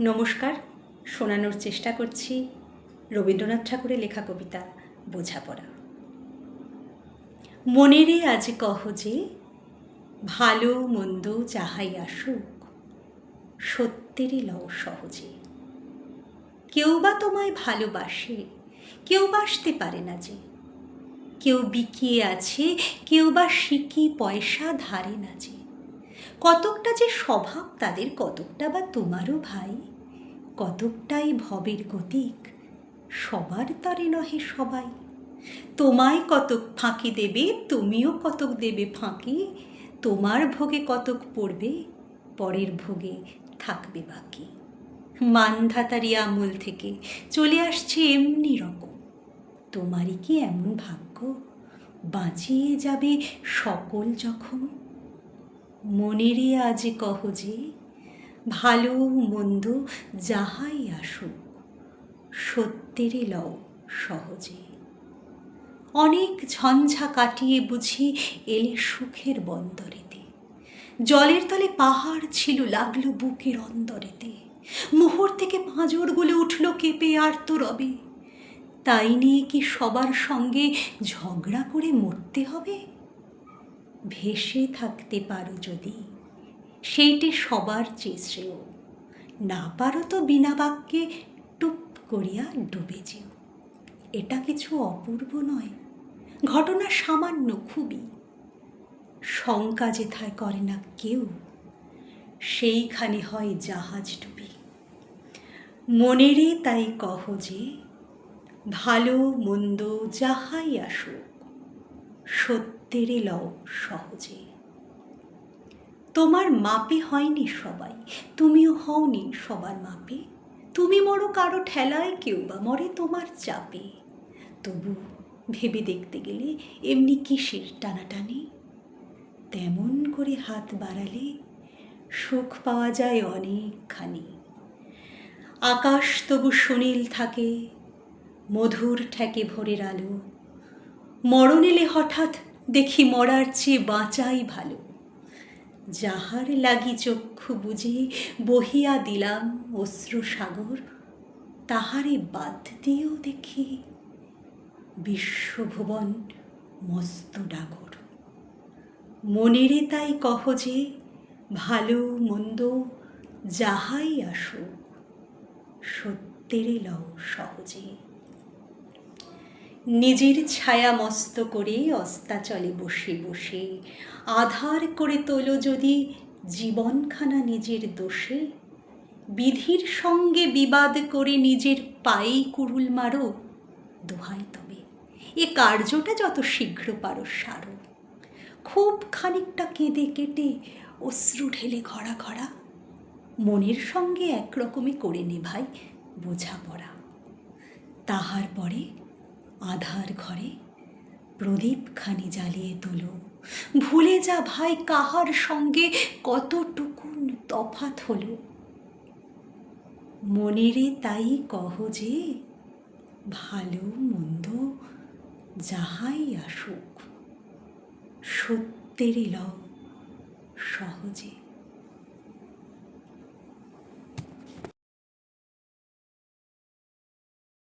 নমস্কার। শোনানোর চেষ্টা করছি রবীন্দ্রনাথ ঠাকুরের লেখা কবিতা বোঝাপড়া। মনেরে আজ কহ যে, ভালো মন্দ যাহাই আসুক, সত্যেরই লও সহজে। কেউ বা তোমায় ভালোবাসে, কেউ বাসতে পারে না যে। কেউ বিকিয়ে আছে, কেউ বা সিকি পয়সা ধারে না যে। কতকটা যে স্বভাব তাদের, কতকটা বা তোমারও ভাই। কতকটাই ভবের গতিক, সবার তরে নহে সবাই। তোমায় কতক ফাঁকি দেবে, তুমিও কতক দেবে ফাঁকি। তোমার ভোগে কতক পড়বে, পরের ভোগে থাকবে বাকি। মানধাতারি আমল থেকে চলে আসছে এমনি রকম। তোমারই কি এমন ভাগ্য, বাঁচিয়ে যাবে সকল জখম? মনেরে আজ কহ যে, ভালো মন্দ যাহাই আসুক, সত্যেরে লও সহজে। অনেক ঝঞ্ঝা কাটিয়ে বুঝি এলে সুখের বন্দরেতে। জলের তলে পাহাড় ছিল, লাগলো বুকের অন্দরেতে। মোহর থেকে পাঁজরগুলো উঠল কেঁপে আর্তরবে। তাই নিয়ে কি সবার সঙ্গে ঝগড়া করে মরতে হবে? ভেসে থাকতে পারো যদি, সেইটে সবার চেয়ে শ্রেয়। না পারো তো বিনা বাক্যে টুপ করিয়া ডুবে যেও। এটা কিছু অপূর্ব নয়, ঘটনা সামান্য খুবই। শঙ্কা যেথায় করে না কেউ, সেইখানে হয় জাহাজ ডুবি। মনেরে তাই কহ যে, ভালো মন্দ যাহাই আসুক, সত্যেরে লও সহজে। তোমার মাপে হয়নি সবাই, তুমিও হওনি সবার মাপে। তুমি মরো কারো ঠেলায়, কেউ বা মরে তোমার চাপে। তবু ভেবে দেখতে গেলে এমনি কিসের টানাটানি? তেমন করে হাত বাড়ালে সুখ পাওয়া যায় অনেকখানি। আকাশ তবু সুনীল থাকে, মধুর ঠেকে ভোরের আলো। মরণ এলে হঠাৎ দেখি মরার চেয়ে বাঁচাই ভালো। যাহার লাগি চক্ষু বুজে বহিয়া দিলাম অশ্রু সাগর, তাহারে বাদ দিয়েও দেখি বিশ্বভুবন মস্ত ডাগর। মনেরে তাই কহ যে, ভালো মন্দ যাহাই আসুক, সত্যেরে লও সহজে। নিজের ছায়া মস্ত করে অস্তাচলে বসে বসে আধার করে তোলো যদি জীবনখানা নিজের দোষে। বিধির সঙ্গে বিবাদ করে নিজের পায়েই কুড়ুল মারো, দোহাই তবে এ কার্যটা যত শীঘ্র পারো সারো। খুব খানিকটা কেঁদে কেটে অশ্রু ঢেলে ঘরা ঘরা, মনের সঙ্গে একরকমই করে নে ভাই বোঝাপড়া। তাহার পরে আধার ঘরে প্রদীপখানি জ্বালিয়ে তোলো। ভুলে যা ভাই কাহার সঙ্গে কতটুকুন তফাৎ হলো। মনেরে তাই কহ যে, ভালো মন্দ যাহাই আসুক, সত্যেরে লও সহজে।